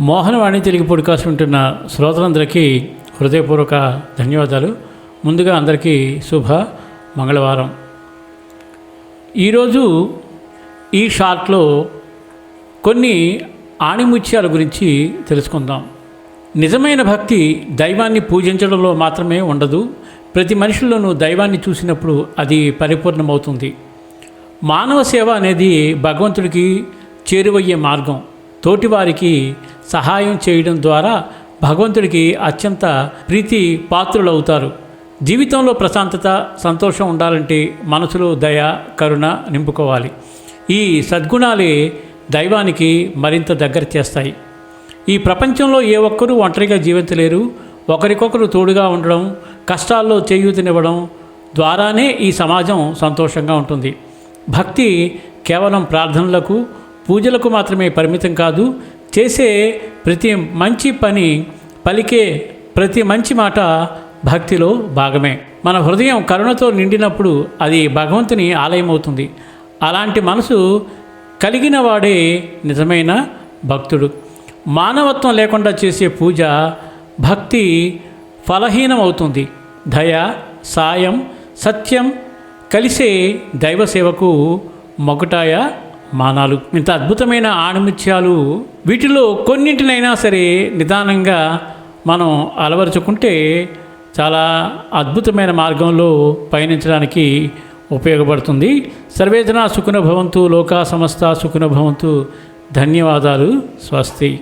Mohanavani Telugu podcast వింటున్న శ్రోతలందరికీ హృదయపూర్వక ధన్యవాదాలు. ముందుగా అందరికీ శుభ మంగళవారం. ఈరోజు ఈ షార్ట్లో కొన్ని ఆణిముత్యాల గురించి తెలుసుకుందాం. నిజమైన భక్తి దైవాన్ని పూజించడంలో మాత్రమే ఉండదు, ప్రతి మనిషిలోనూ దైవాన్ని చూసినప్పుడు అది పరిపూర్ణమవుతుంది. మానవ సేవ అనేది భగవంతుడికి చేరువయ్యే మార్గం. తోటివారికి సహాయం చేయడం ద్వారా భగవంతుడికి అత్యంత ప్రీతి పాత్రులవుతారు. జీవితంలో ప్రశాంతత, సంతోషం ఉండాలంటే మనసులో దయ, కరుణ నింపుకోవాలి. ఈ సద్గుణాలే దైవానికి మరింత దగ్గర చేస్తాయి. ఈ ప్రపంచంలో ఏ ఒక్కరూ ఒంటరిగా జీవించలేరు. ఒకరికొకరు తోడుగా ఉండడం, కష్టాల్లో చేయూతనివ్వడం ద్వారానే ఈ సమాజం సంతోషంగా ఉంటుంది. భక్తి కేవలం ప్రార్థనలకు, పూజలకు మాత్రమే పరిమితం కాదు. చేసే ప్రతి మంచి పని, పలికే ప్రతి మంచి మాట భక్తిలో భాగమే. మన హృదయం కరుణతో నిండినప్పుడు అది భగవంతుని ఆలయం అవుతుంది. అలాంటి మనసు కలిగిన వాడే నిజమైన భక్తుడు. మానవత్వం లేకుండా చేసే పూజ, భక్తి ఫలహీనం అవుతుంది. దయ, సాయం, సత్యం కలిసే దైవ సేవకు మొగటాయ మానాలు. ఇంత అద్భుతమైన ఆణిముత్యాలు, వీటిలో కొన్నింటినైనా సరే నిదానంగా మనం అలవరుచుకుంటే చాలా అద్భుతమైన మార్గంలో పయనించడానికి ఉపయోగపడుతుంది. సర్వేజన సుఖినో భవంతు, లోకా సమస్త సుఖినో భవంతు. ధన్యవాదాలు. స్వస్తి.